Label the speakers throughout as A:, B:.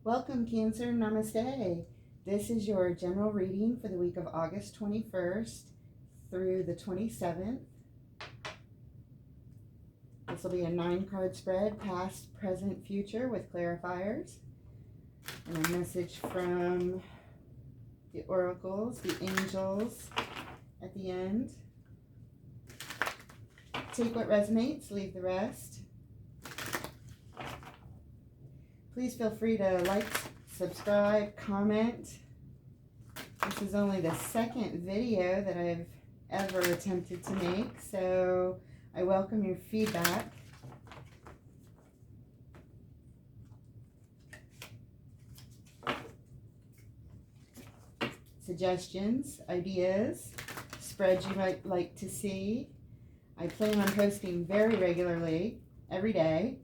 A: Welcome, Cancer. Namaste. This is your general reading for the week of August 21st through the 27th. This will be a 9-card spread, past, present, future, with clarifiers. And a message from the oracles, the angels at the end. Take what resonates, leave the rest. Please feel free to like, subscribe, comment. This is only the second video that I've ever attempted to make, so I welcome your feedback. Suggestions, ideas, spreads you might like to see. I plan on posting very regularly, every day.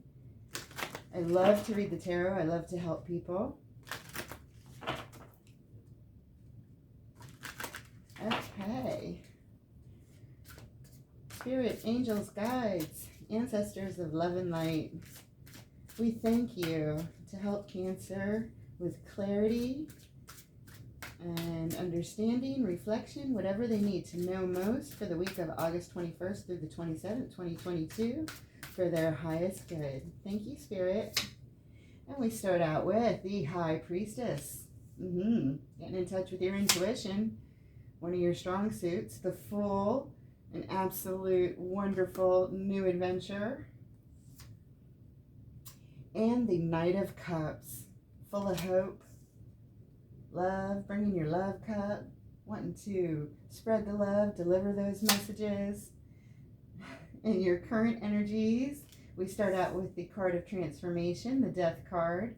A: I love to read the tarot. I love to help people. Okay. Spirit, angels, guides, ancestors of love and light, we thank you to help Cancer with clarity and understanding, reflection, whatever they need to know most for the week of August 21st through the 27th, 2022. For their highest good. Thank you, Spirit. And we start out with the High Priestess. Getting in touch with your intuition, one of your strong suits, the Fool, an absolute wonderful new adventure, and the Knight of Cups, full of hope, love, bringing your love cup, wanting to spread the love, deliver those messages. In your current energies, we start out with the card of transformation, the Death card,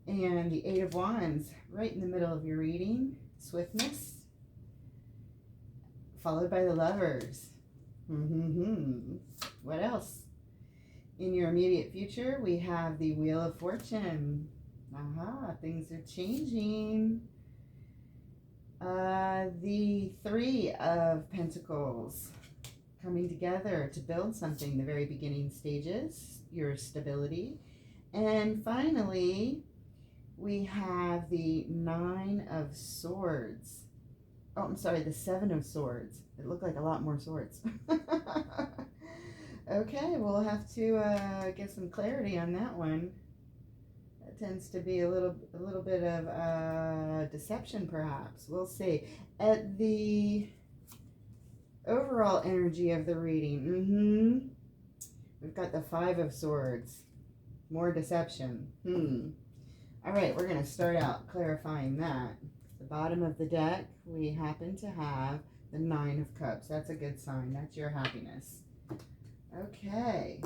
A: and the Eight of Wands right in the middle of your reading, swiftness, followed by the Lovers. What else? In your immediate future, we have the Wheel of Fortune. Things are changing. The Three of Pentacles, coming together to build something, the very beginning stages, your stability. And finally, we have the Nine of Swords. Oh, I'm sorry, the Seven of Swords. It looked like a lot more swords. Okay, we'll have to get some clarity on that one. That tends to be a little bit of deception, perhaps. We'll see. At the overall energy of the reading, we've got the Five of Swords, more deception. All right, we're going to start out clarifying that. The bottom of the deck, we happen to have the Nine of Cups. That's a good sign. That's your happiness. Okay.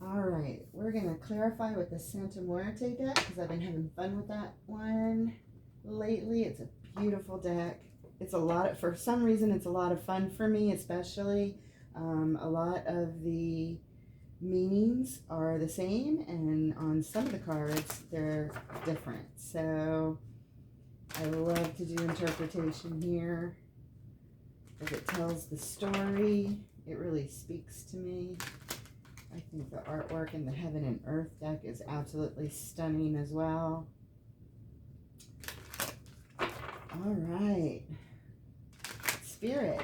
A: All right, we're going to clarify with the Santa Muerte deck because I've been having fun with that one lately. It's a beautiful deck. It's a lot of, for some reason, it's a lot of fun for me, especially. A lot of the meanings are the same, and on some of the cards, they're different. So I love to do interpretation here. As it tells the story, it really speaks to me. I think the artwork in the Heaven and Earth deck is absolutely stunning as well. All right. Spirit,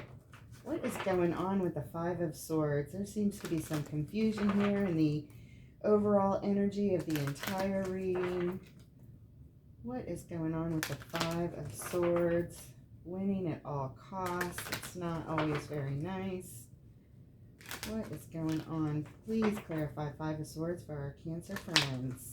A: what is going on with the Five of Swords? There seems to be some confusion here in the overall energy of the entire reading. What is going on with the Five of Swords? Winning at all costs. It's not always very nice. What is going on? Please clarify Five of Swords for our Cancer friends.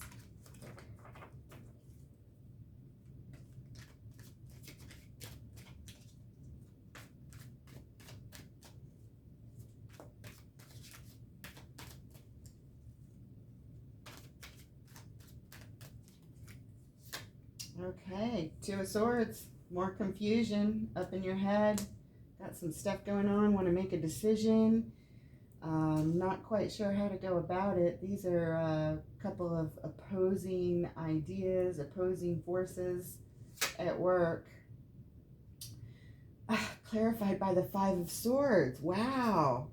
A: Okay, Two of Swords, more confusion up in your head. Got some stuff going on, want to make a decision. Not quite sure how to go about it. These are a couple of opposing ideas, opposing forces at work. Clarified by the Five of Swords. Wow.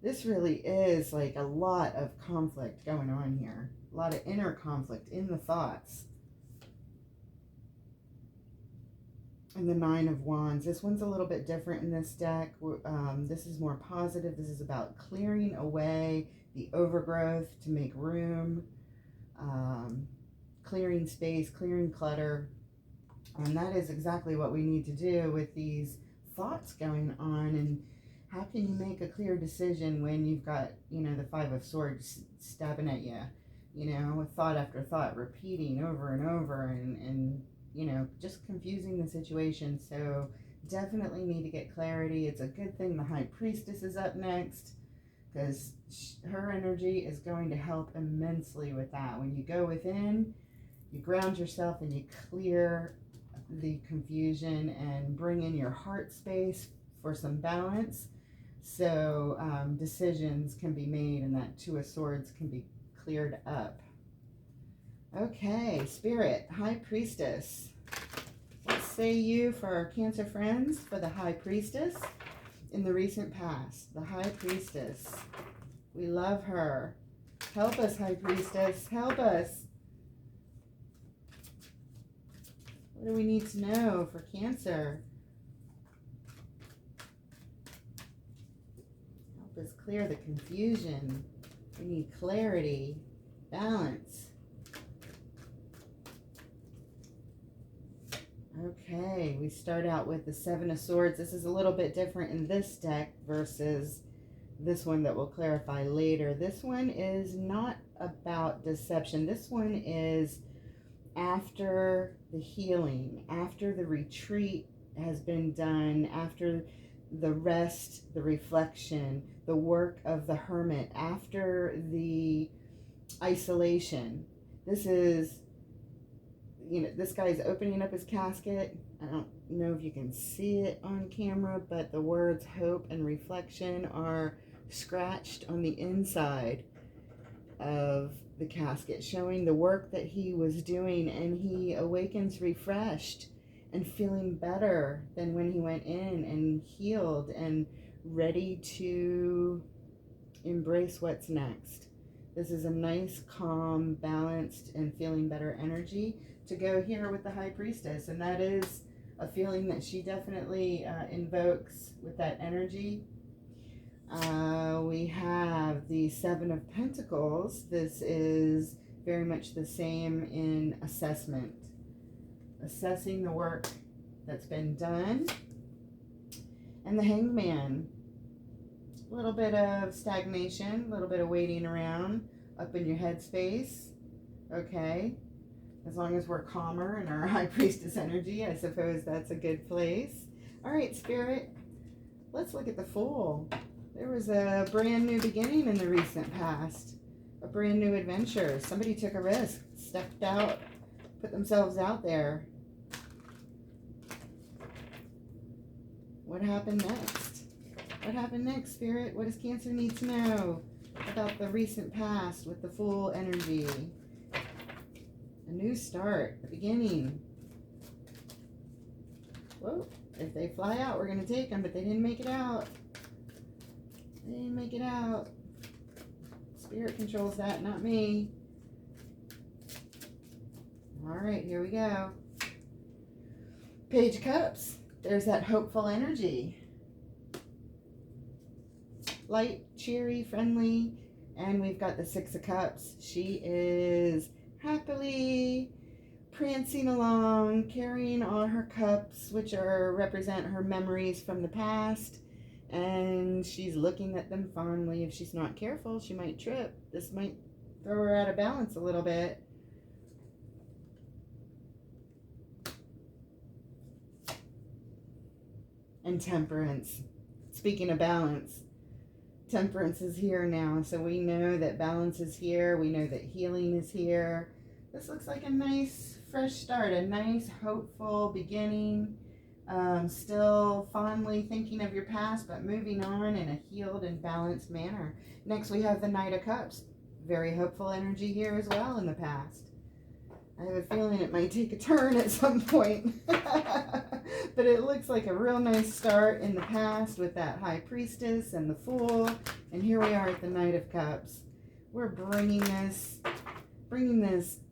A: This really is like a lot of conflict going on here. A lot of inner conflict in the thoughts. And the Nine of Wands. This one's a little bit different in this deck. This is more positive. This is about clearing away the overgrowth to make room, clearing space, clearing clutter. And that is exactly what we need to do with these thoughts going on. And how can you make a clear decision when you've got, the Five of Swords stabbing at you, with thought after thought repeating over and over and just confusing the situation. So definitely need to get clarity. It's a good thing the High Priestess is up next, because her energy is going to help immensely with that. When you go within, you ground yourself and you clear the confusion and bring in your heart space for some balance. So decisions can be made and that Two of Swords can be cleared up. Okay, Spirit, High Priestess. What say you for our Cancer friends for the High Priestess in the recent past? The High Priestess. We love her. Help us, High Priestess. Help us. What do we need to know for Cancer? Help us clear the confusion. We need clarity, balance. Okay, we start out with the Seven of Swords. This is a little bit different in this deck versus this one that we'll clarify later. This one is not about deception. This one is after the healing, after the retreat has been done, after the rest, the reflection, the work of the hermit, after the isolation. This is, this guy's opening up his casket. I don't know if you can see it on camera, but the words hope and reflection are scratched on the inside of the casket, showing the work that he was doing, and he awakens refreshed and feeling better than when he went in, and healed and ready to embrace what's next. This is a nice, calm, balanced, and feeling better energy to go here with the High Priestess, and that is a feeling that she definitely invokes with that energy. We have the Seven of Pentacles. This is very much the same in assessment. Assessing the work that's been done. And the Hangman. A little bit of stagnation, a little bit of waiting around, up in your headspace. Okay. As long as we're calmer in our High Priestess energy, I suppose that's a good place. All right, Spirit, let's look at the Fool. There was a brand new beginning in the recent past, a brand new adventure. Somebody took a risk, stepped out, put themselves out there. What happened next? What happened next, Spirit? What does Cancer need to know about the recent past with the Fool energy? A new start, a beginning. Whoa, if they fly out, we're going to take them, but they didn't make it out. They didn't make it out. Spirit controls that, not me. All right, here we go. Page of Cups. There's that hopeful energy. Light, cheery, friendly. And we've got the Six of Cups. She is happily prancing along, carrying all her cups, which represent her memories from the past. And she's looking at them fondly. If she's not careful, she might trip. This might throw her out of balance a little bit. And Temperance. Speaking of balance, Temperance is here now. So we know that balance is here. We know that healing is here. This looks like a nice fresh start, a nice hopeful beginning. Still fondly thinking of your past, but moving on in a healed and balanced manner. Next, we have the Knight of Cups. Very hopeful energy here as well in the past. I have a feeling it might take a turn at some point. But it looks like a real nice start in the past with that High Priestess and the Fool. And here we are at the Knight of Cups. We're bringing this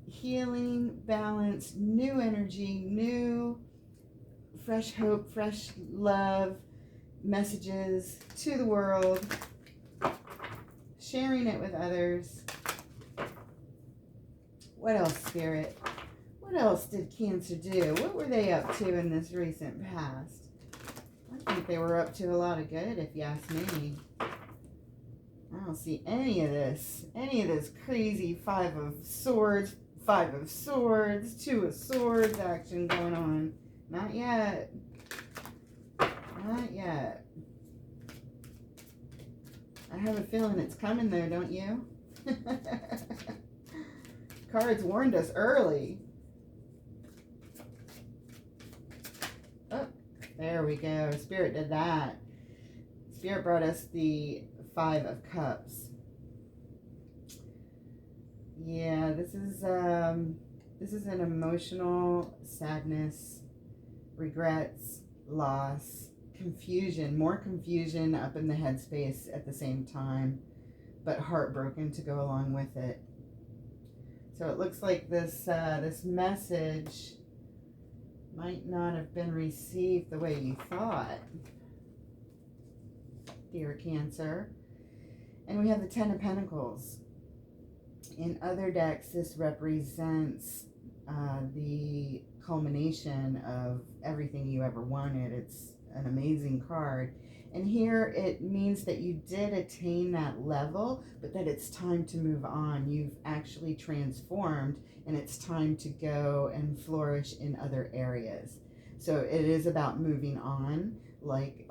A: healing, balance, new energy, new fresh hope, fresh love messages to the world, sharing it with others. What else, Spirit? What else did Cancer do? What were they up to in this recent past? I think they were up to a lot of good, if you ask me. I don't see any of this crazy Five of Swords, Two of Swords action going on. Not yet. Not yet. I have a feeling it's coming though, don't you? Cards warned us early. Oh, there we go. Spirit did that. Spirit brought us the Five of Cups. Yeah, this is an emotional sadness, regrets, loss, confusion, more confusion up in the headspace at the same time, but heartbroken to go along with it. So it looks like this message might not have been received the way you thought, dear Cancer. And we have the Ten of Pentacles. In other decks, this represents the culmination of everything you ever wanted. It's an amazing card. And here it means that you did attain that level, but that it's time to move on. You've actually transformed, and it's time to go and flourish in other areas. So it is about moving on. Like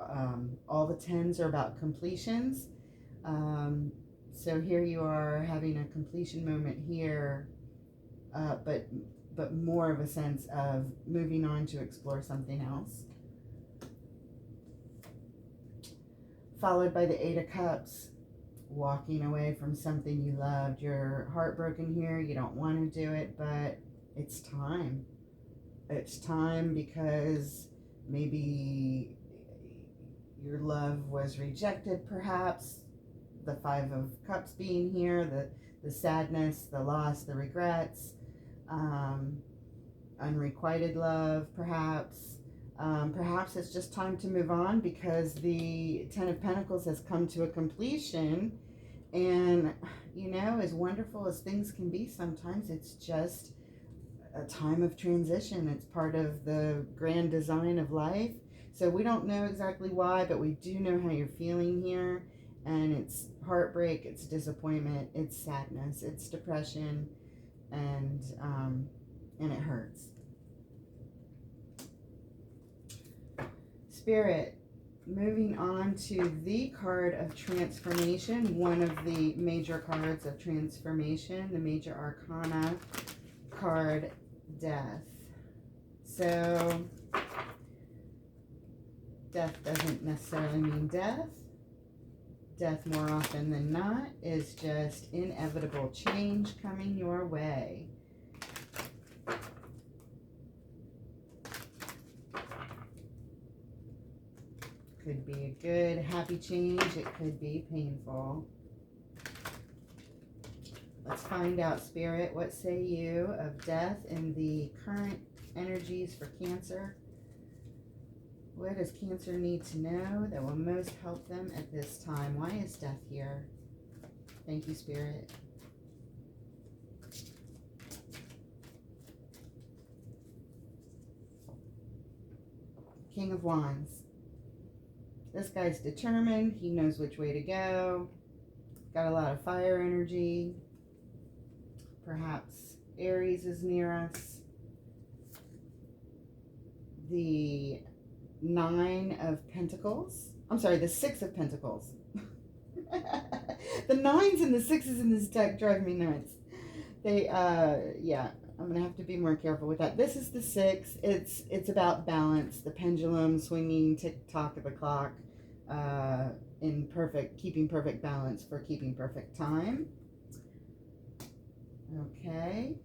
A: all the tens are about completions. So here you are having a completion moment here, but more of a sense of moving on to explore something else. Followed by the Eight of Cups, walking away from something you loved. You're heartbroken here. You don't want to do it, but it's time. It's time because maybe your love was rejected, perhaps. The Five of Cups being here, the sadness, the loss, the regrets, unrequited love, perhaps. Perhaps it's just time to move on because the Ten of Pentacles has come to a completion. And, you know, as wonderful as things can be sometimes, it's just a time of transition. It's part of the grand design of life. So we don't know exactly why, but we do know how you're feeling here. And it's heartbreak, it's disappointment, it's sadness, it's depression, and it hurts. Spirit, moving on to the card of transformation, one of the major cards of transformation, the major arcana card, Death. So, death doesn't necessarily mean death. Death, more often than not, is just inevitable change coming your way. Could be a good, happy change. It could be painful. Let's find out, Spirit. What say you of death in the current energies for Cancer? What does Cancer need to know that will most help them at this time? Why is death here? Thank you, Spirit. King of Wands. This guy's determined. He knows which way to go. Got a lot of fire energy. Perhaps Aries is near us. The Nine of Pentacles. I'm sorry, the Six of Pentacles. The nines and the sixes in this deck drive me nuts. They, yeah, I'm going to have to be more careful with that. This is the six. It's about balance, the pendulum swinging, tick-tock of the clock, keeping perfect balance for keeping perfect time. Okay.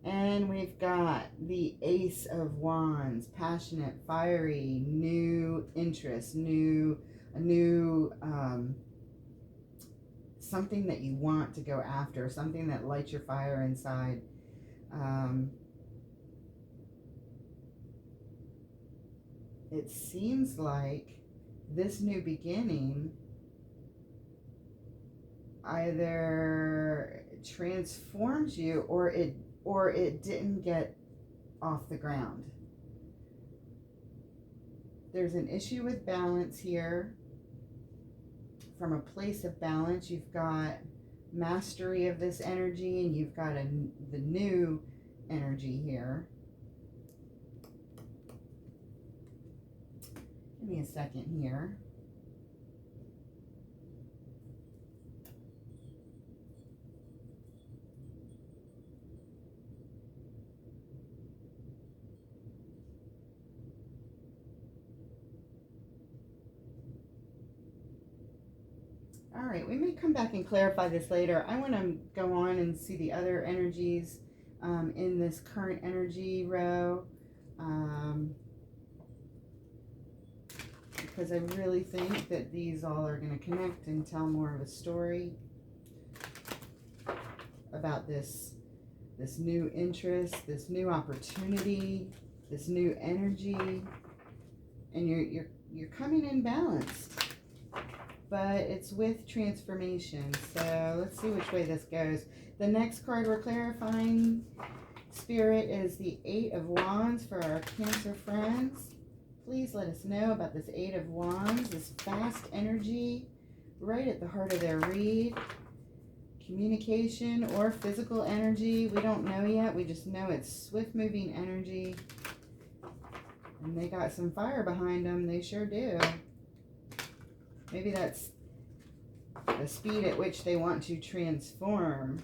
A: And we've got the Ace of Wands, passionate, fiery, new interest, something that you want to go after, something that lights your fire inside. It seems like this new beginning either transforms you or it didn't get off the ground. There's an issue with balance here. From a place of balance, you've got mastery of this energy, and you've got the new energy here. Give me a second here. All right, we may come back and clarify this later. I want to go on and see the other energies in this current energy row, because I really think that these all are going to connect and tell more of a story about this new interest, this new opportunity, this new energy, and you're coming in balanced. But it's with transformation. So let's see which way this goes. The next card we're clarifying, Spirit, is the Eight of Wands for our Cancer friends. Please let us know about this Eight of Wands, this fast energy right at the heart of their read. Communication or physical energy, we don't know yet. We just know it's swift-moving energy. And they got some fire behind them. They sure do. Maybe that's the speed at which they want to transform.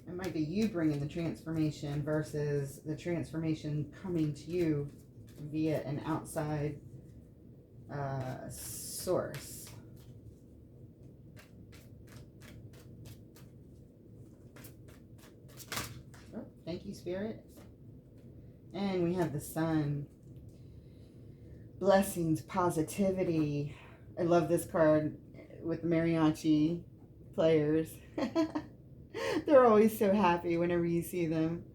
A: It might be you bringing the transformation versus the transformation coming to you via an outside source. Oh, thank you, Spirit. And we have the Sun. Blessings, positivity. I love this card with the mariachi players. They're always so happy whenever you see them.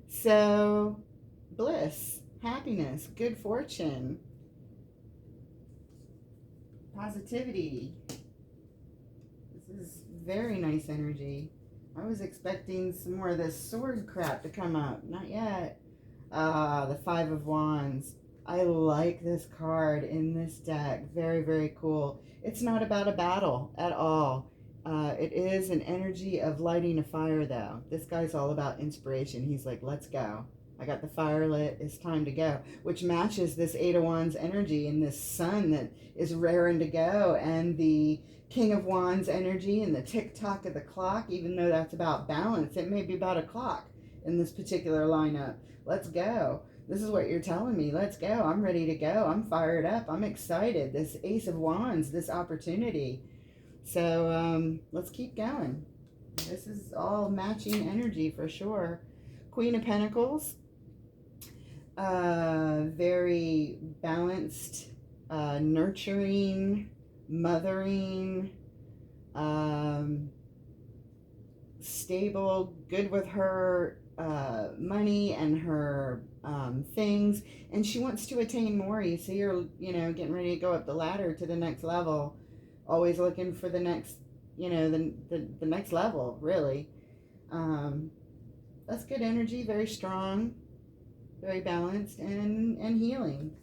A: So, bliss, happiness, good fortune, positivity. This is very nice energy. I was expecting some more of this sword crap to come up. Not yet. The Five of Wands. I like this card in this deck. Very, very cool. It's not about a battle at all. It is an energy of lighting a fire, though. This guy's all about inspiration. He's like, let's go. I got the fire lit. It's time to go. Which matches this Eight of Wands energy and this Sun that is raring to go. And the King of Wands energy and the tick-tock of the clock. Even though that's about balance, it may be about a clock in this particular lineup. Let's go. This is what you're telling me. Let's go. I'm ready to go. I'm fired up. I'm excited. This Ace of Wands, this opportunity. So let's keep going. This is all matching energy for sure. Queen of Pentacles. Very balanced, nurturing, mothering, stable, good with her money and her things, and she wants to attain more. You see her, getting ready to go up the ladder to the next level, always looking for the next, the next level, really. That's good energy, very strong, very balanced, and healing.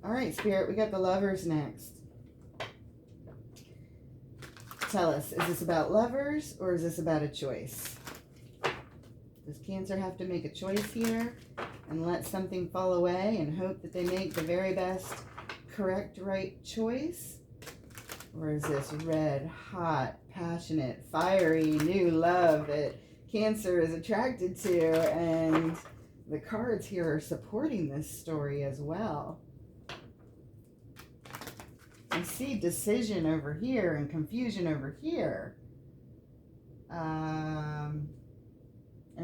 A: All right, Spirit, we got the Lovers next. Tell us, is this about lovers or is this about a choice? Does Cancer have to make a choice here and let something fall away and hope that they make the very best, correct, right choice? Or is this red, hot, passionate, fiery, new love that Cancer is attracted to? And the cards here are supporting this story as well. We see decision over here and confusion over here. And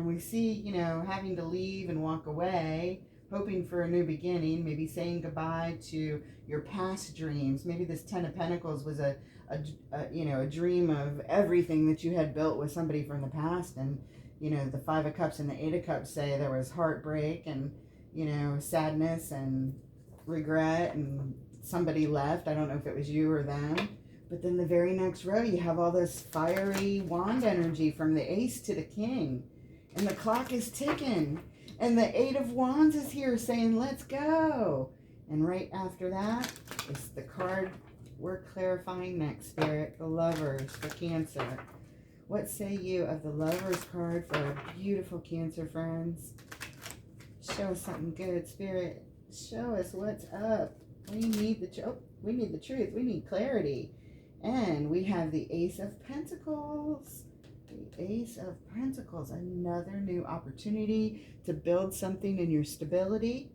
A: we see, you know, having to leave and walk away, hoping for a new beginning, maybe saying goodbye to your past dreams. Maybe this Ten of Pentacles was a dream of everything that you had built with somebody from the past. And, you know, the Five of Cups and the Eight of Cups say there was heartbreak and, you know, sadness and regret, and somebody left. I don't know if it was you or them. But then the very next row, you have all this fiery wand energy from the Ace to the King. And the clock is ticking. And the Eight of Wands is here saying, let's go. And right after that is the card we're clarifying next, Spirit. The Lovers for Cancer. What say you of the Lovers card for our beautiful Cancer friends? Show us something good, Spirit. Show us what's up. We need the truth. We need clarity. And we have the Ace of Pentacles. The Ace of Pentacles. Another new opportunity to build something in your stability.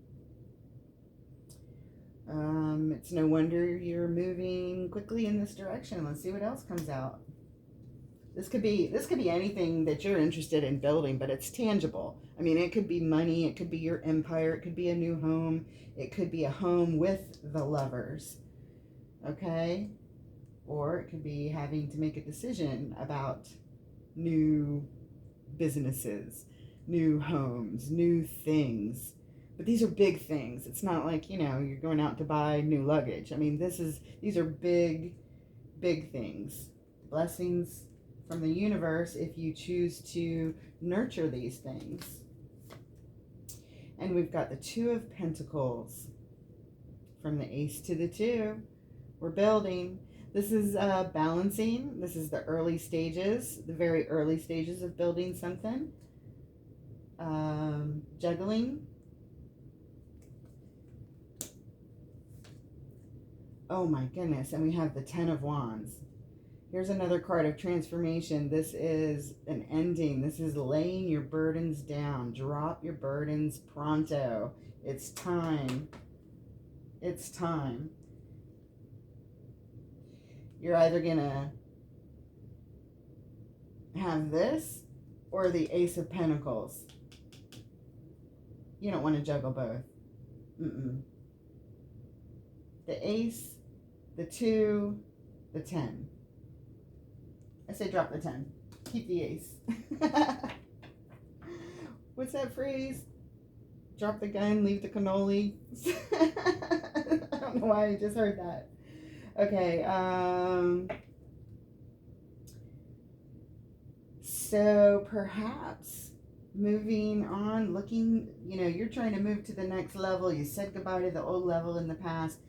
A: It's no wonder you're moving quickly in this direction. Let's see what else comes out. This could be anything that you're interested in building, but it's tangible. I mean, it could be money, it could be your empire, it could be a new home, it could be a home with the Lovers. Okay? Or it could be having to make a decision about new businesses, new homes, new things. But these are big things. It's not like, you know, you're going out to buy new luggage. I mean, these are big, big things. Blessings from the universe if you choose to nurture these things. And we've got the Two of Pentacles. From the Ace to the Two. We're building. This is balancing. This is the early stages, the very early stages of building something. Juggling. Oh my goodness. And we have the Ten of Wands. Here's another card of transformation. This is an ending. This is laying your burdens down. Drop your burdens pronto. It's time. It's time. You're either going to have this or the Ace of Pentacles. You don't want to juggle both. The Ace, the 2, the 10. I say drop the 10. Keep the Ace. What's that phrase? Drop the gun, leave the cannoli. I don't know why I just heard that. Okay. So perhaps moving on, looking, you know, you're trying to move to the next level. You said goodbye to the old level in the past.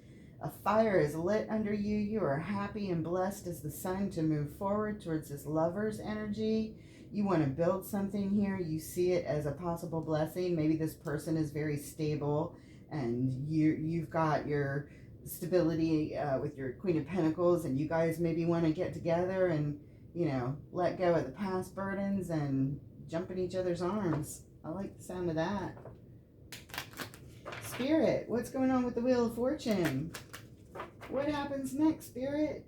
A: A fire is lit under you. You are happy and blessed as the sun to move forward towards this Lover's energy. You want to build something here. You see it as a possible blessing. Maybe this person is very stable and you've got your stability with your Queen of Pentacles, and you guys maybe want to get together and, you know, let go of the past burdens and jump in each other's arms. I like the sound of that. Spirit, what's going on with the Wheel of Fortune? What happens next, Spirit?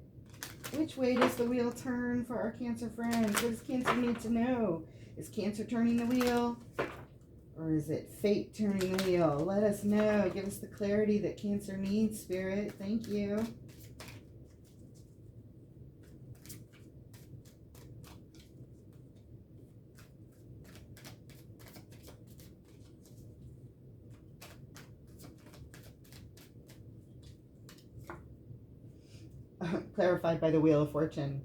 A: Which way does the wheel turn for our Cancer friends? What does Cancer need to know? Is Cancer turning the wheel? Or is it fate turning the wheel? Let us know. Give us the clarity that Cancer needs, Spirit. Thank you. Clarified by the Wheel of Fortune.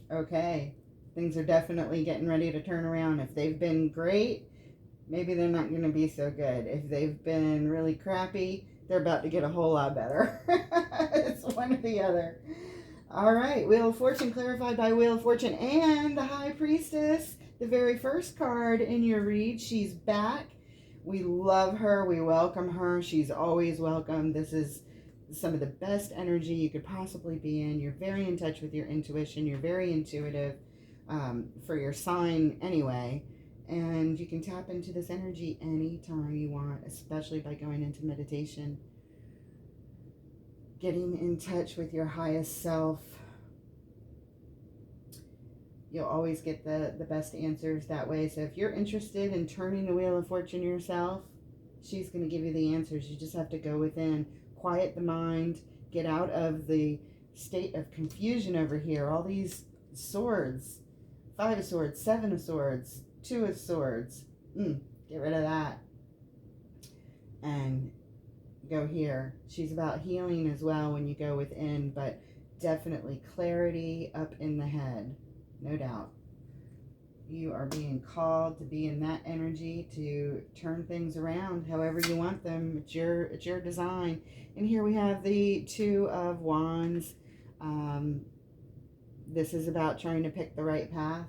A: Okay. Things are definitely getting ready to turn around. If they've been great, maybe they're not going to be so good. If they've been really crappy, they're about to get a whole lot better. It's one or the other. All right. Wheel of Fortune clarified by Wheel of Fortune and the High Priestess, the very first card in your read. She's back. We love her. We welcome her. She's always welcome. This is some of the best energy you could possibly be in. You're very in touch with your intuition. You're very intuitive for your sign anyway. And you can tap into this energy anytime you want, especially by going into meditation. getting in touch with your highest self. You'll always get the best answers that way. So if you're interested in turning the wheel of fortune yourself, she's going to give you the answers. You just have to go within, quiet the mind, get out of the state of confusion over here. All these swords, 5 of swords, 7 of swords, 2 of swords. Get rid of that. And go here. She's about healing as well when you go within, but definitely clarity up in the head. No doubt. You are being called to be in that energy to turn things around however you want them. It's your design. And here we have the 2 of Wands. This is about trying to pick the right path.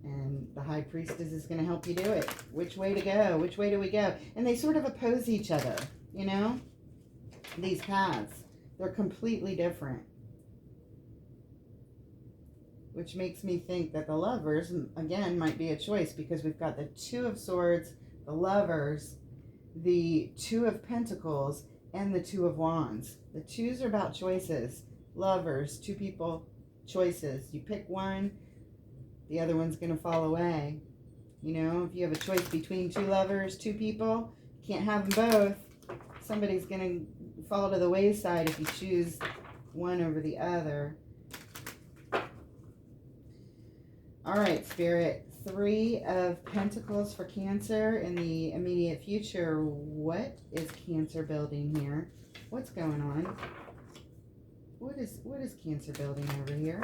A: And the High Priestess is going to help you do it. Which way to go? Which way do we go? And they sort of oppose each other, you know? These paths. They're completely different. Which makes me think that the Lovers, again, might be a choice because we've got the 2 of Swords, the Lovers, the 2 of Pentacles, and the 2 of Wands. The 2s are about choices. Lovers, 2 people, choices. You pick one, the other one's going to fall away. You know, if you have a choice between 2 lovers, 2 people, you can't have them both. Somebody's going to fall to the wayside if you choose one over the other. All right, Spirit. 3 of Pentacles for Cancer in the immediate future. What is Cancer building here? What's going on? What is Cancer building over here?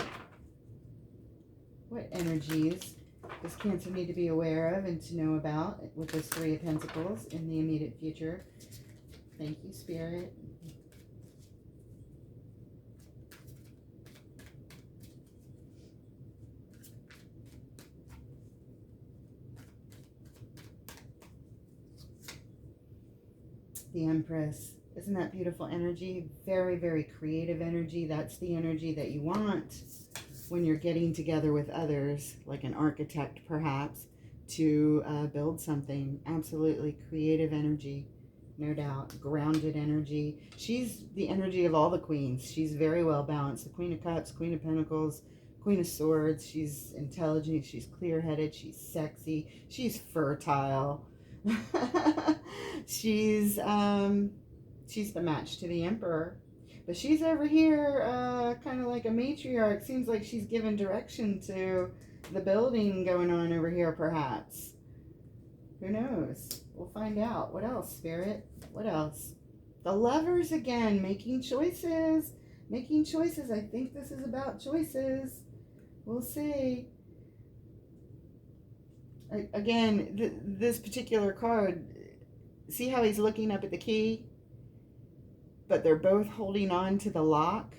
A: What energies does Cancer need to be aware of and to know about with this 3 of Pentacles in the immediate future? Thank you, Spirit. The Empress. Isn't that beautiful energy? Very, very creative energy. That's the energy that you want when you're getting together with others, like an architect perhaps, to build something. Absolutely creative energy, no doubt. Grounded energy. She's the energy of all the queens. She's very well balanced. The Queen of Cups, Queen of Pentacles, Queen of Swords. She's intelligent. She's clear-headed. She's sexy. She's fertile. She's the match to the Emperor. But she's over here kind of like a matriarch. Seems like she's given direction to the building going on over here, perhaps. Who knows? We'll find out. What else, Spirit? What else? The Lovers again, making choices. Making choices. I think this is about choices. We'll see. Again, this particular card, see how he's looking up at the key? But they're both holding on to the lock.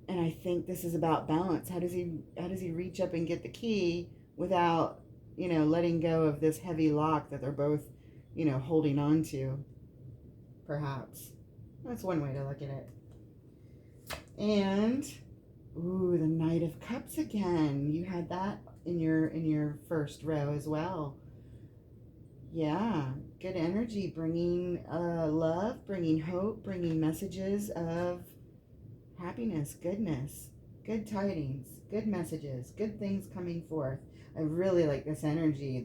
A: And I think this is about balance. How does he reach up and get the key without, you know, letting go of this heavy lock that they're both, you know, holding on to? Perhaps. That's one way to look at it. And, ooh, the Knight of Cups again. You had that in your first row as well. Yeah, good energy, bringing love, bringing hope, bringing messages of happiness, goodness, good tidings, good messages, good things coming forth. I really like this energy,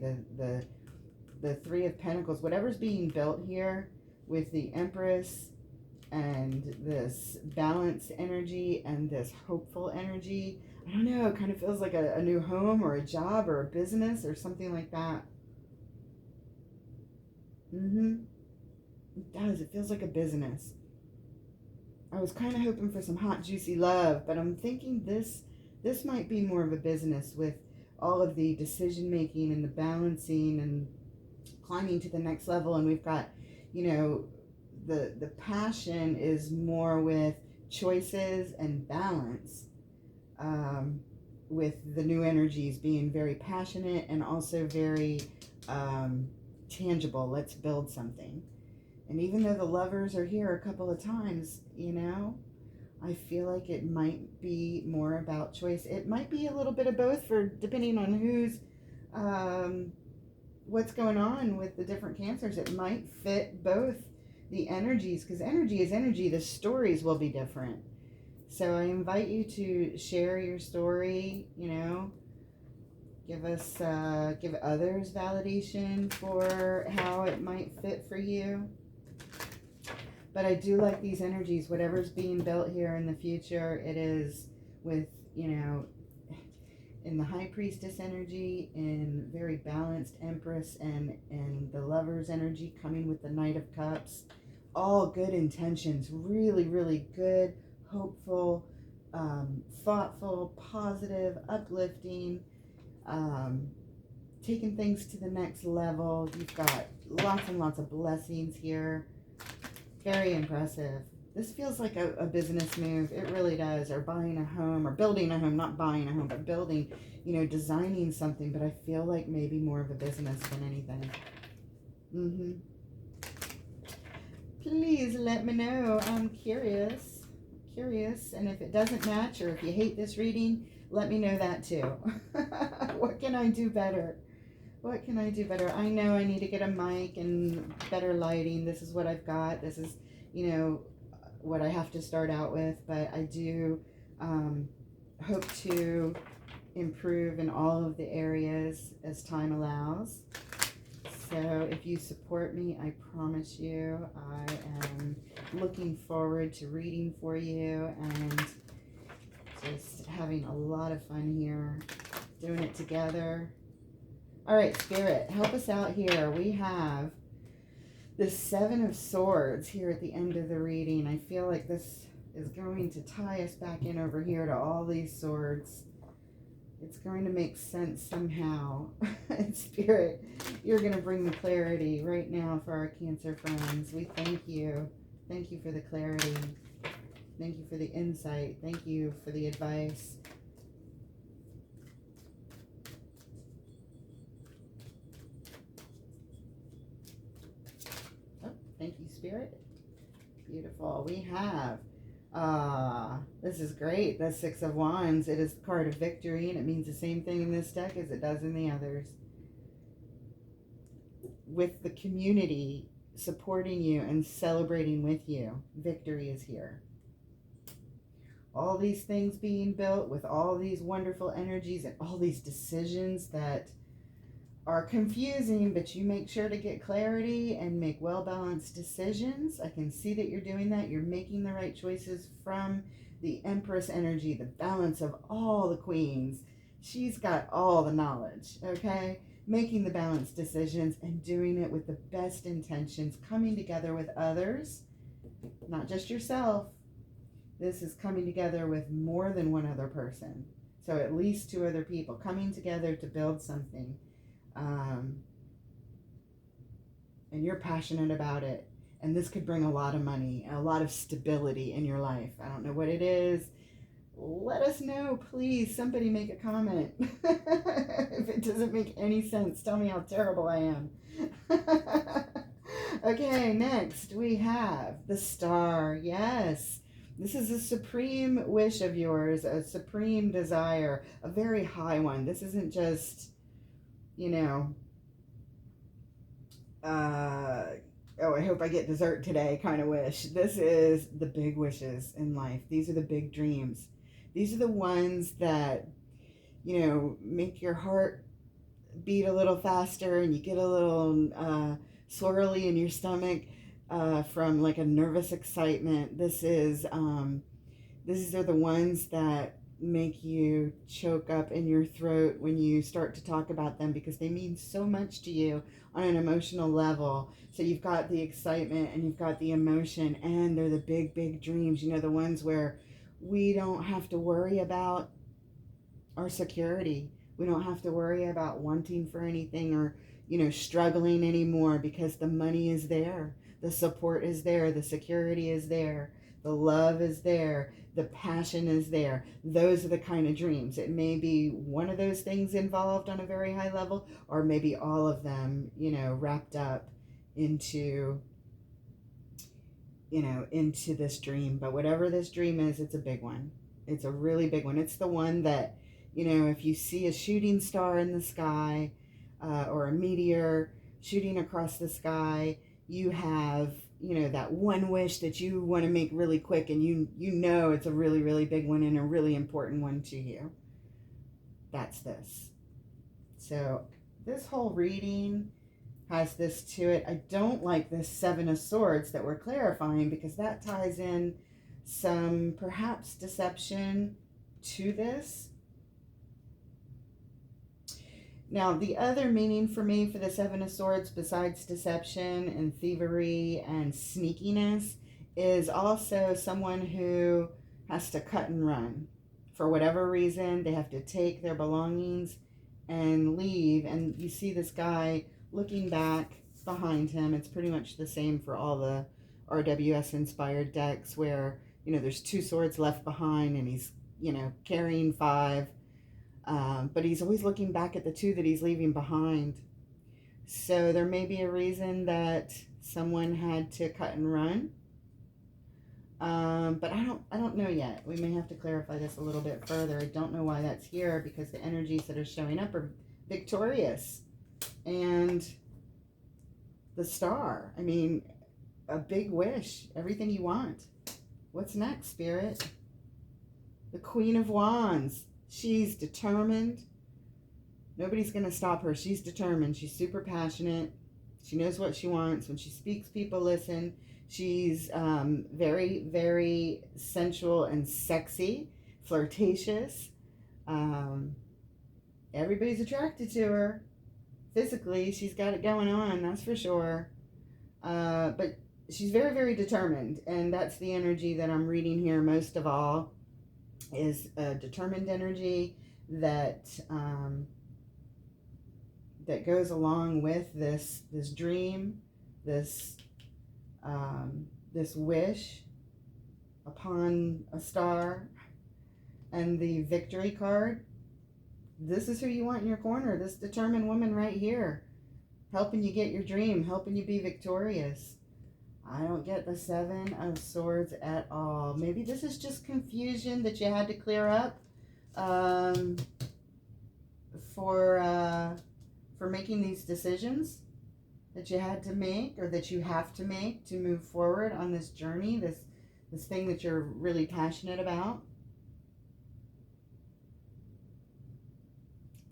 A: the 3 of Pentacles, whatever's being built here with the Empress and this balanced energy and this hopeful energy. I don't know, it kind of feels like a new home or a job or a business or something like that. It does. It feels like a business. I was kind of hoping for some hot, juicy love, but I'm thinking this might be more of a business with all of the decision making and the balancing and climbing to the next level. And we've got, you know, the passion is more with choices and balance, with the new energies being very passionate and also very tangible. Let's build something. And even though the Lovers are here a couple of times, you know, I feel like it might be more about choice. It might be a little bit of both, for depending on who's what's going on with the different cancers. It might fit both the energies, because energy is energy. The stories will be different. So I invite you to share your story, give others validation for how it might fit for you. But I do like these energies. Whatever's being built here in the future, it is with, in the High Priestess energy, in very balanced Empress, and the Lover's energy coming with the Knight of Cups. All good intentions, really, really good, hopeful, thoughtful, positive, uplifting, taking things to the next level. You've got lots and lots of blessings here. Very impressive. This feels like a business move. It really does. Or buying a home, or building a home. Not buying a home, but building, designing something. But I feel like maybe more of a business than anything. Please let me know. I'm curious. And if it doesn't match, or if you hate this reading, let me know that too. What can I do better? What can I do better? I know I need to get a mic and better lighting. This is what I've got. This is, what I have to start out with. But I do hope to improve in all of the areas as time allows. So if you support me, I promise you, I am looking forward to reading for you and just having a lot of fun here, doing it together. All right, Spirit, help us out here. We have the Seven of Swords here at the end of the reading. I feel like this is going to tie us back in over here to all these swords. It's going to make sense somehow. Spirit, you're going to bring the clarity right now for our Cancer friends. We thank you. Thank you for the clarity. Thank you for the insight. Thank you for the advice. Oh, thank you, Spirit. Beautiful. We have this is great. The Six of Wands. It is the card of victory, and it means the same thing in this deck as it does in the others. With the community supporting you and celebrating with you, victory is here. All these things being built with all these wonderful energies and all these decisions that are confusing, but you make sure to get clarity and make well-balanced decisions. I can see that you're doing that. You're making the right choices from the Empress energy, the balance of all the queens. She's got all the knowledge, okay? Making the balanced decisions and doing it with the best intentions, coming together with others, not just yourself. This is coming together with more than one other person. So at least two other people coming together to build something. And you're passionate about it, and this could bring a lot of money, a lot of stability in your life. I don't know what it is. Let us know, please. Somebody make a comment. If it doesn't make any sense, tell me how terrible I am. Okay, next we have the Star. Yes, this is a supreme wish of yours, a supreme desire, a very high one. This isn't just, oh, I hope I get dessert today kind of wish. This is the big wishes in life. These are the big dreams. These are the ones that, make your heart beat a little faster, and you get a little swirly in your stomach from like a nervous excitement. These are the ones that make you choke up in your throat when you start to talk about them, because they mean so much to you on an emotional level. So you've got the excitement and you've got the emotion, and they're the big, big dreams, the ones where we don't have to worry about our security. We don't have to worry about wanting for anything or, struggling anymore, because the money is there, the support is there, the security is there, the love is there, the passion is there. Those are the kind of dreams. It may be one of those things involved on a very high level, or maybe all of them, wrapped up into this dream. But whatever this dream is, it's a big one. It's a really big one. It's the one that, if you see a shooting star in the sky, or a meteor shooting across the sky. You have, you know, that one wish that you want to make really quick, and you know it's a really, really big one and a really important one to you. That's this. So this whole reading has this to it. I don't like this Seven of Swords that we're clarifying, because that ties in some perhaps deception to this. Now, the other meaning for me for the Seven of Swords, besides deception and thievery and sneakiness, is also someone who has to cut and run. For whatever reason, they have to take their belongings and leave. And you see this guy looking back behind him. It's pretty much the same for all the RWS inspired decks, where, you know, there's two swords left behind and he's, you know, carrying five. But he's always looking back at the two that he's leaving behind. So there may be a reason that someone had to cut and run. But I don't know yet. We may have to clarify this a little bit further. I don't know why that's here, because the energies that are showing up are victorious. And the Star. I mean, a big wish. Everything you want. What's next, Spirit? The Queen of Wands. She's determined. Nobody's going to stop her. She's determined. She's super passionate. She knows what she wants. When she speaks, people listen. She's very, very sensual and sexy, flirtatious. Everybody's attracted to her. Physically, she's got it going on, that's for sure. But she's very, very determined. And that's the energy that I'm reading here most of all, is a determined energy that that goes along with this dream, this wish upon a star. And the Victory card, this is who you want in your corner, this determined woman right here, helping you get your dream, helping you be victorious. I don't get the Seven of Swords at all. Maybe this is just confusion that you had to clear up for making these decisions that you had to make, or that you have to make to move forward on this journey, this thing that you're really passionate about.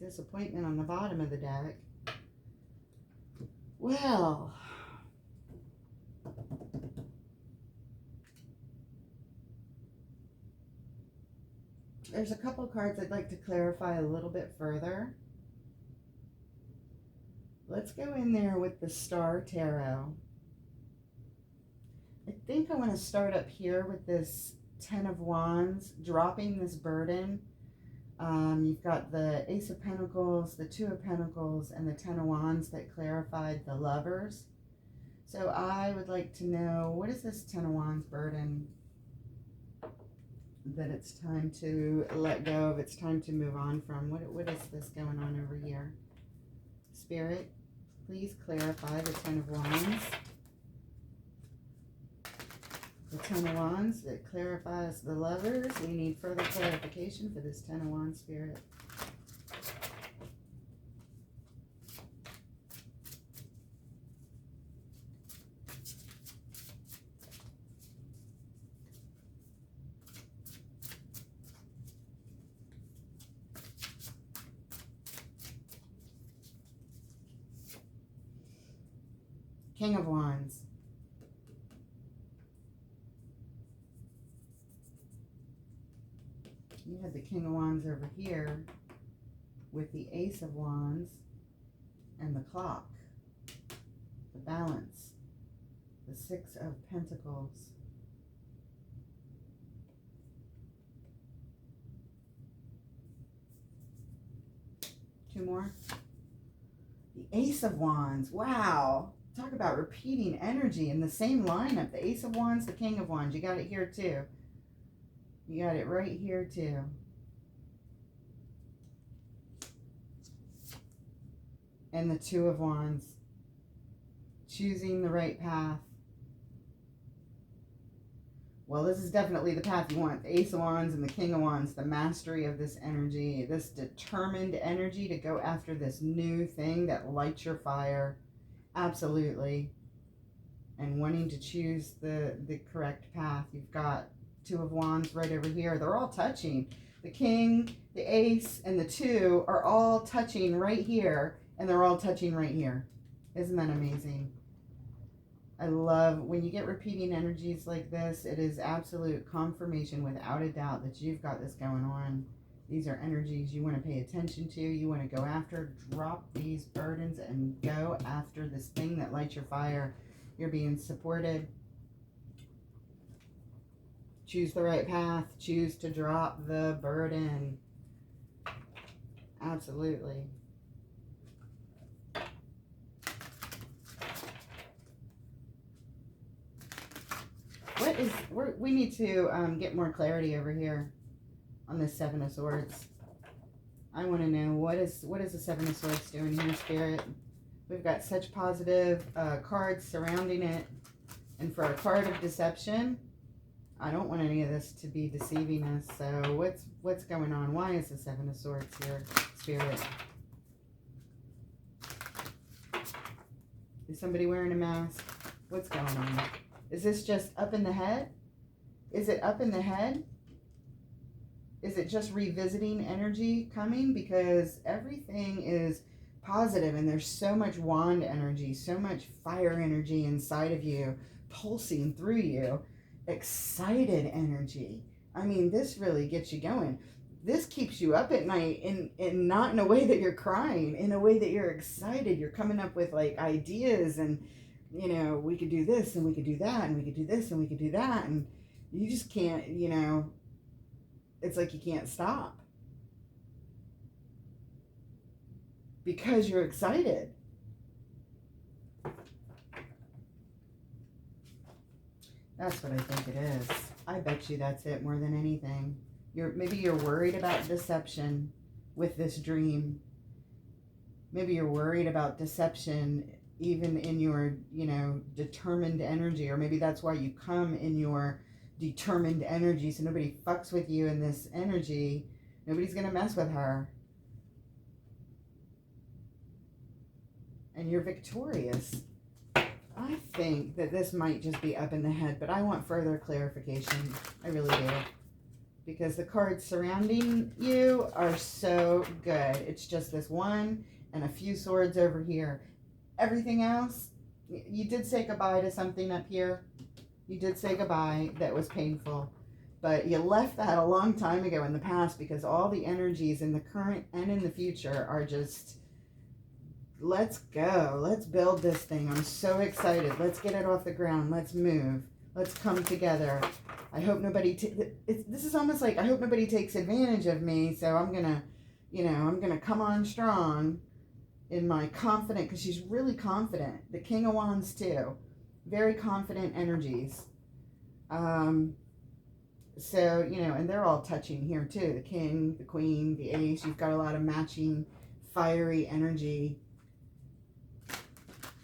A: Disappointment on the bottom of the deck. Well, there's a couple cards I'd like to clarify a little bit further. Let's go in there with the Star Tarot. I think I want to start up here with this Ten of Wands, dropping this burden. You've got the Ace of Pentacles, the Two of Pentacles, and the Ten of Wands that clarified the Lovers. So I would like to know, what is this Ten of Wands burden that it's time to let go of, it's time to move on from? What is this going on over here? Spirit, please clarify the Ten of Wands. The Ten of Wands that clarifies the Lovers. We need further clarification for this Ten of Wands, Spirit. King of Wands. You have the King of Wands over here with the Ace of Wands and the Clock, the Balance, the Six of Pentacles. Two more. The Ace of Wands. Wow. Talk about repeating energy in the same lineup. The Ace of Wands, the King of Wands. You got it here too. You got it right here too. And the Two of Wands. Choosing the right path. Well, this is definitely the path you want. The Ace of Wands and the King of Wands, the mastery of this energy, this determined energy to go after this new thing that lights your fire. Absolutely. And wanting to choose the correct path. You've got Two of Wands right over here. They're all touching. The King, the Ace, and the Two are all touching right here, and they're all touching right here. Isn't that amazing? I love when you get repeating energies like this. It is absolute confirmation without a doubt that you've got this going on. These are energies you want to pay attention to. You want to go after. Drop these burdens and go after this thing that lights your fire. You're being supported. Choose the right path. Choose to drop the burden. Absolutely. We need to get more clarity over here on this Seven of Swords. I want to know what is the Seven of Swords doing here, Spirit? We've got such positive cards surrounding it. And for a card of deception, I don't want any of this to be deceiving us. So what's going on? Why is the Seven of Swords here, Spirit? Is somebody wearing a mask? What's going on? Is this just up in the head? Is it up in the head? Is it just revisiting energy coming? Because everything is positive and there's so much wand energy, so much fire energy inside of you, pulsing through you, excited energy. I mean, this really gets you going. This keeps you up at night and not in a way that you're crying, in a way that you're excited. You're coming up with like ideas and, you know, we could do this and we could do that and we could do this and we could do that. And you just can't, you know, it's like you can't stop because you're excited. That's what I think it is. I bet you that's it more than anything. Maybe you're worried about deception with this dream. Maybe you're worried about deception even in your, you know, determined energy, or maybe that's why you come in your determined energy, so nobody fucks with you in this energy. Nobody's gonna mess with her. And you're victorious. I think that this might just be up in the head, but I want further clarification. I really do. Because the cards surrounding you are so good. It's just this one and a few swords over here. Everything else, you did say goodbye to something up here. You did say goodbye that was painful. But you left that a long time ago in the past because all the energies in the current and in the future are just, let's go. Let's build this thing. I'm so excited. Let's get it off the ground. Let's move. Let's come together. I hope nobody, this is almost like, I hope nobody takes advantage of me. So I'm going to, you know, I'm going to come on strong in my confident, because she's really confident. The King of Wands too. Very confident energies. So, you know, and they're all touching here too. The King, the Queen, the Ace. You've got a lot of matching fiery energy.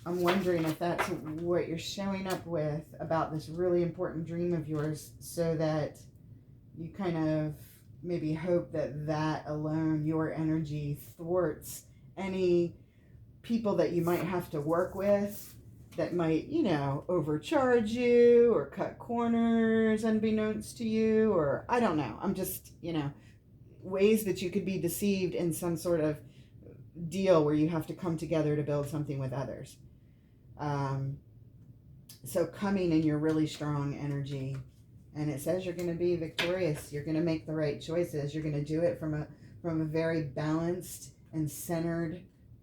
A: I'm wondering if that's what you're showing up with about this really important dream of yours, so that you kind of maybe hope that that alone, your energy, thwarts any people that you might have to work with that might, you know, overcharge you or cut corners unbeknownst to you, or I don't know. I'm just, you know, ways that you could be deceived in some sort of deal where you have to come together to build something with others. So coming in your really strong energy, and it says you're going to be victorious. You're going to make the right choices. You're going to do it from a very balanced and centered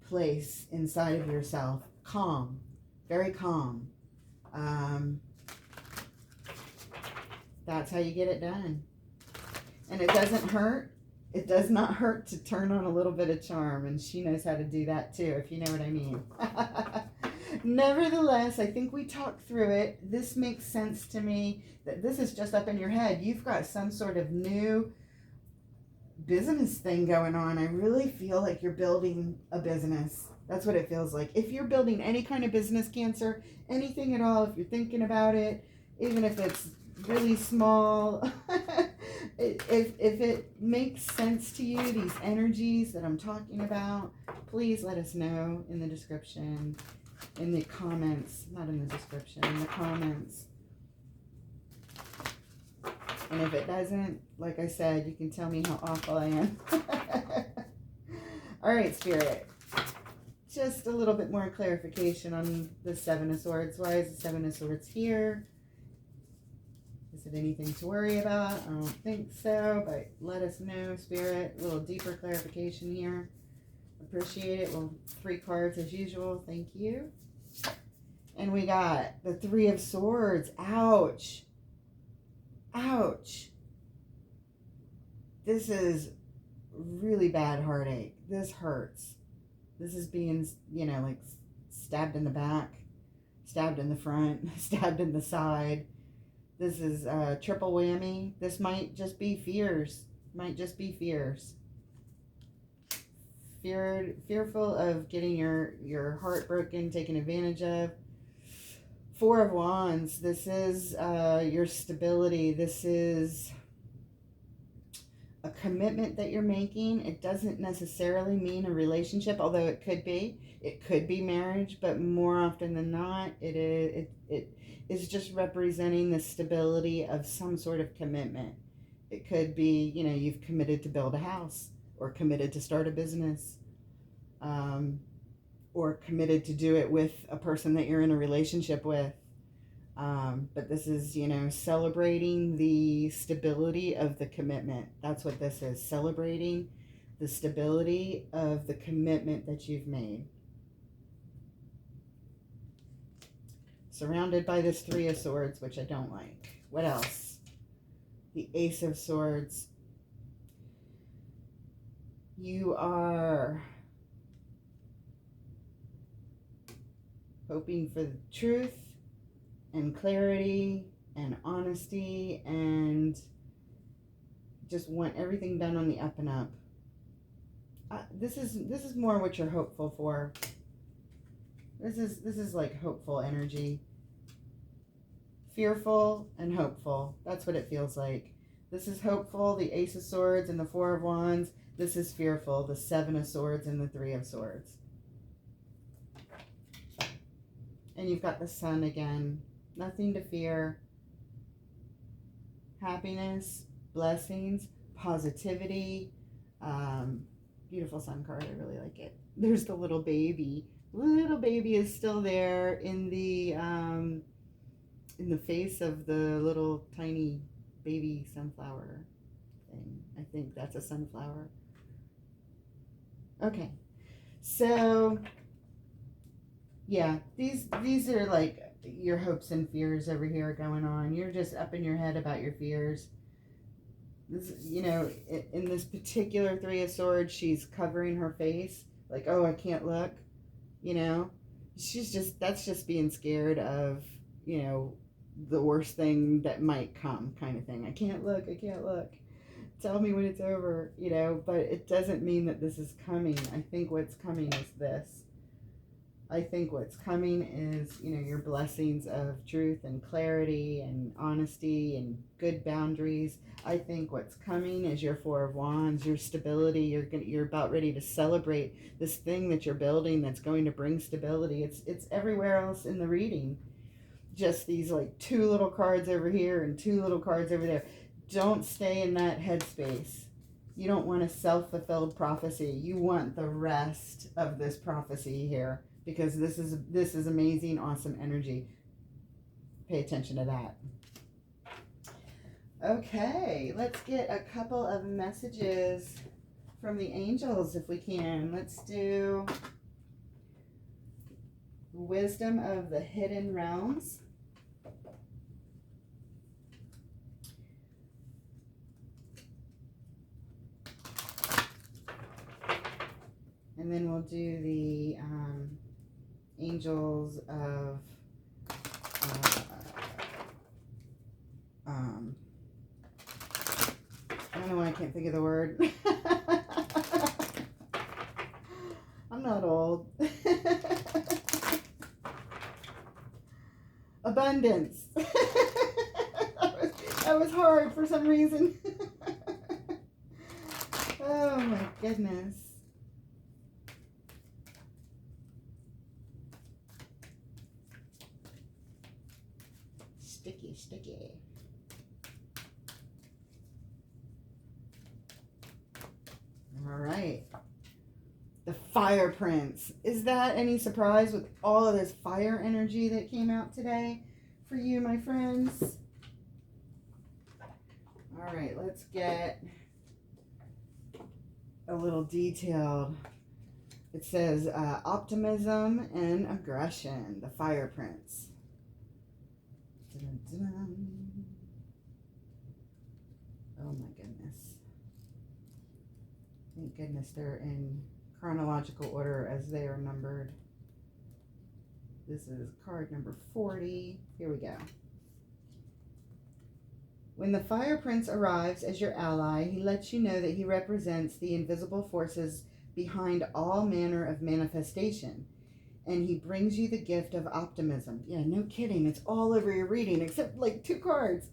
A: place inside of yourself. Calm, very calm. That's how you get it done. And it doesn't hurt. It does not hurt to turn on a little bit of charm, and she knows how to do that too, if you know what I mean. Nevertheless, I think we talked through it. This makes sense to me, that this is just up in your head. You've got some sort of new business thing going on. I really feel like you're building a business. That's what it feels like. If you're building any kind of business, Cancer, anything at all, if you're thinking about it, even if it's really small. If it makes sense to you, these energies that I'm talking about, please let us know in the description, in the comments, not in the description, in the comments. And if it doesn't, like I said, you can tell me how awful I am. All right, Spirit. Just a little bit more clarification on the Seven of Swords. Why is the Seven of Swords here? Is it anything to worry about? I don't think so, but let us know, Spirit. A little deeper clarification here. Appreciate it. Well, 3 cards as usual. Thank you. And we got the Three of Swords. Ouch. Ouch. This is really bad heartache. This hurts. This is being, you know, like stabbed in the back, stabbed in the front, stabbed in the side. This is a triple whammy. This might just be fears. Might just be fears. Fearful of getting your heart broken, taken advantage of. 4 of Wands. This is your stability. This is a commitment that you're making. It doesn't necessarily mean a relationship, although it could be. It could be marriage, but more often than not, it is just representing the stability of some sort of commitment. It could be, you know, you've committed to build a house, or committed to start a business, or committed to do it with a person that you're in a relationship with. But this is, you know, celebrating the stability of the commitment. That's what this is. Celebrating the stability of the commitment that you've made. Surrounded by this Three of Swords, which I don't like. What else? The Ace of Swords. You are hoping for the truth and clarity and honesty, and just want everything done on the up and up. This is more what you're hopeful for. This is like hopeful energy. Fearful and hopeful. That's what it feels like. This is hopeful, the Ace of Swords and the 4 of Wands. This is fearful, the 7 of Swords and the 3 of Swords. And you've got the Sun again. Nothing to fear. Happiness, blessings, positivity. Beautiful Sun card. I really like it. There's the little baby. Little baby is still there in the face of the little tiny baby sunflower thing. I think that's a sunflower. Okay, so yeah, these are like your hopes and fears over here going on. You're just up in your head about your fears. This, you know, in this particular Three of Swords, she's covering her face, like, oh, I can't look. You know, that's just being scared of, you know, the worst thing that might come, kind of thing. I can't look. Tell me when it's over, you know, but it doesn't mean that this is coming. I think what's coming is this. I think what's coming is, you know, your blessings of truth and clarity and honesty and good boundaries. I think what's coming is your 4 of Wands, your stability. You're about ready to celebrate this thing that you're building that's going to bring stability. It's everywhere else in the reading. Just these like 2 little cards over here and 2 little cards over there. Don't stay in that headspace. You don't want a self-fulfilled prophecy. You want the rest of this prophecy here, because this is amazing, awesome energy. Pay attention to that. Okay, let's get a couple of messages from the angels if we can. Let's do Wisdom of the Hidden Realms. And then we'll do the angels of I don't know why I can't think of the word. I'm not old. Abundance. That was hard for some reason. Oh my goodness. Sticky, sticky. All right. The Fire Prince. Is that any surprise with all of this fire energy that came out today for you, my friends? All right, let's get a little detailed. It says optimism and aggression, the Fire Prince. Dun, dun, dun. Oh my goodness. Thank goodness they're in chronological order as they are numbered. This is card number 40. Here we go. When the Fire Prince arrives as your ally, he lets you know that he represents the invisible forces behind all manner of manifestation, and he brings you the gift of optimism. Yeah, no kidding. It's all over your reading except like 2 cards.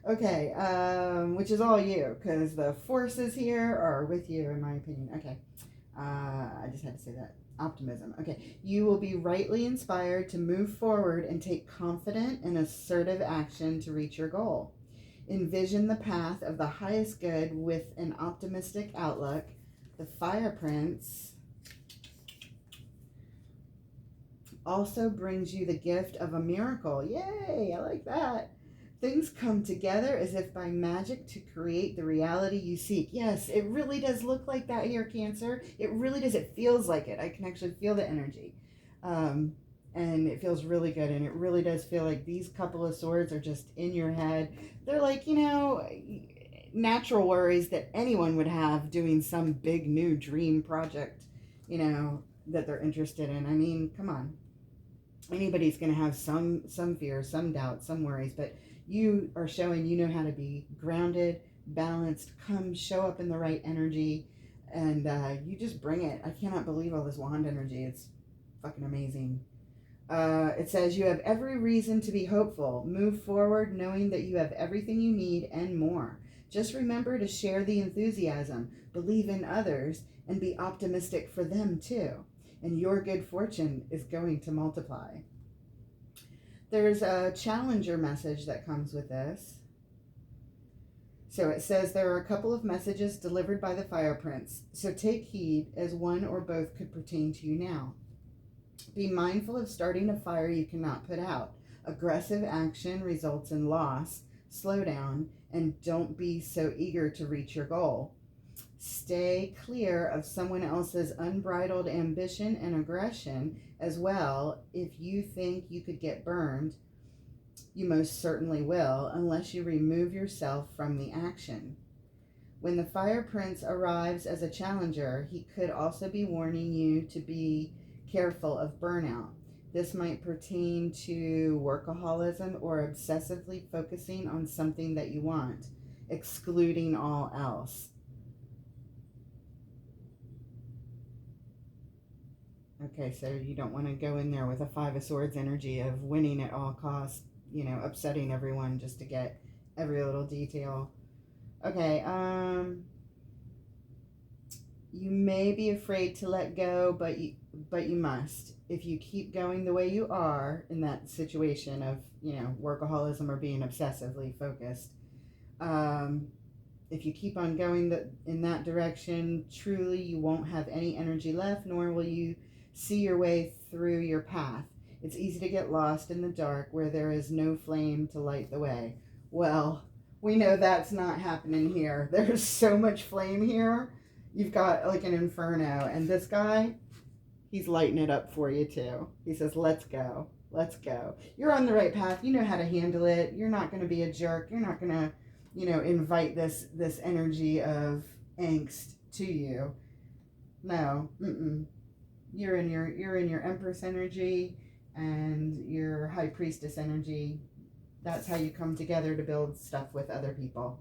A: Okay, which is all you, because the forces here are with you, in my opinion. Okay, I just had to say that. Optimism. Okay, you will be rightly inspired to move forward and take confident and assertive action to reach your goal. Envision the path of the highest good with an optimistic outlook. The Fire Prince also brings you the gift of a miracle. Yay, I like that. Things come together as if by magic to create the reality you seek. Yes, it really does look like that here, Cancer. It really does. It feels like it. I can actually feel the energy. And it feels really good. And it really does feel like these couple of swords are just in your head. They're like, you know, natural worries that anyone would have doing some big new dream project, you know, that they're interested in. I mean, come on. Anybody's going to have some fears, some doubts, some worries, but you are showing you know how to be grounded, balanced, show up in the right energy, and you just bring it. I cannot believe all this wand energy. It's fucking amazing. It says you have every reason to be hopeful. Move forward knowing that you have everything you need and more. Just remember to share the enthusiasm, believe in others, and be optimistic for them too. And your good fortune is going to multiply. There's a challenger message that comes with this. So it says there are a couple of messages delivered by the Fire Prince. So take heed, as one or both could pertain to you now. Be mindful of starting a fire you cannot put out. Aggressive action results in loss. Slow down and don't be so eager to reach your goal. Stay clear of someone else's unbridled ambition and aggression as well. If you think you could get burned, you most certainly will, unless you remove yourself from the action. When the Fire Prince arrives as a challenger, he could also be warning you to be careful of burnout. This might pertain to workaholism or obsessively focusing on something that you want, excluding all else. Okay, so you don't want to go in there with a 5 of Swords energy of winning at all costs, you know, upsetting everyone just to get every little detail. Okay, you may be afraid to let go, but you must. If you keep going the way you are in that situation of, you know, workaholism or being obsessively focused, if you keep on going in that direction, truly you won't have any energy left, nor will you see your way through your path. It's easy to get lost in the dark where there is no flame to light the way. Well, we know that's not happening here. There's so much flame here. You've got like an inferno, and this guy, he's lighting it up for you too. He says, let's go. Let's go. You're on the right path. You know how to handle it. You're not going to be a jerk. You're not going to, you know, invite this energy of angst to you. No. You're in your Empress energy and your High Priestess energy. That's how you come together to build stuff with other people.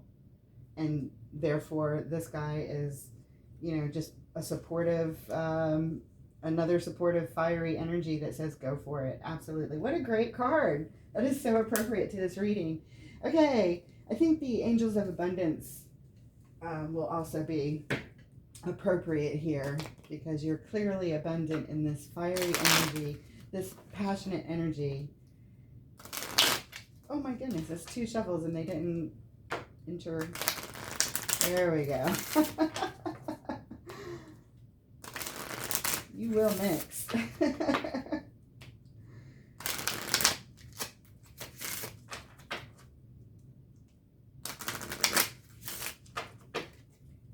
A: And therefore, this guy is, you know, just a supportive, another supportive, fiery energy that says, go for it. Absolutely. What a great card. That is so appropriate to this reading. Okay. I think the angels of abundance will also be appropriate here because you're clearly abundant in this fiery energy, this passionate energy. Oh my goodness, it's 2 shovels and they didn't enter. There we go. You will mix.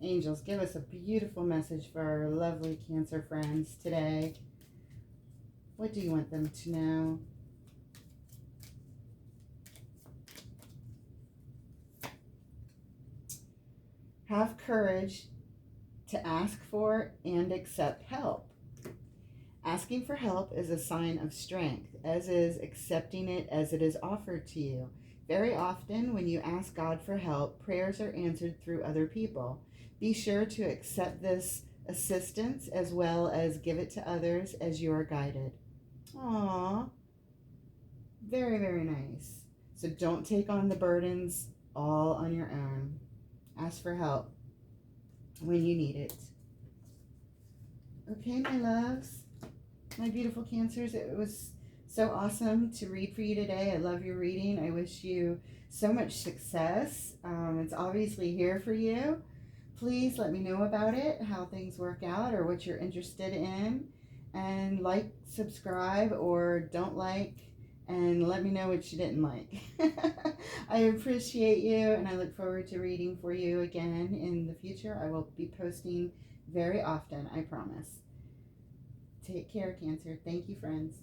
A: Angels, give us a beautiful message for our lovely Cancer friends today. What do you want them to know? Have courage to ask for and accept help. Asking for help is a sign of strength, as is accepting it as it is offered to you. Very often, when you ask God for help, prayers are answered through other people. Be sure to accept this assistance as well as give it to others as you are guided. Aww. Very, very nice. So don't take on the burdens all on your own. Ask for help when you need it. Okay, my loves, my beautiful Cancers, it was so awesome to read for you today. I love your reading. I wish you so much success. It's obviously here for you. Please let me know about it, how things work out or what you're interested in. And like, subscribe, or don't like, and let me know what you didn't like. I appreciate you, and I look forward to reading for you again in the future. I will be posting very often, I promise. Take care, Cancer. Thank you, friends.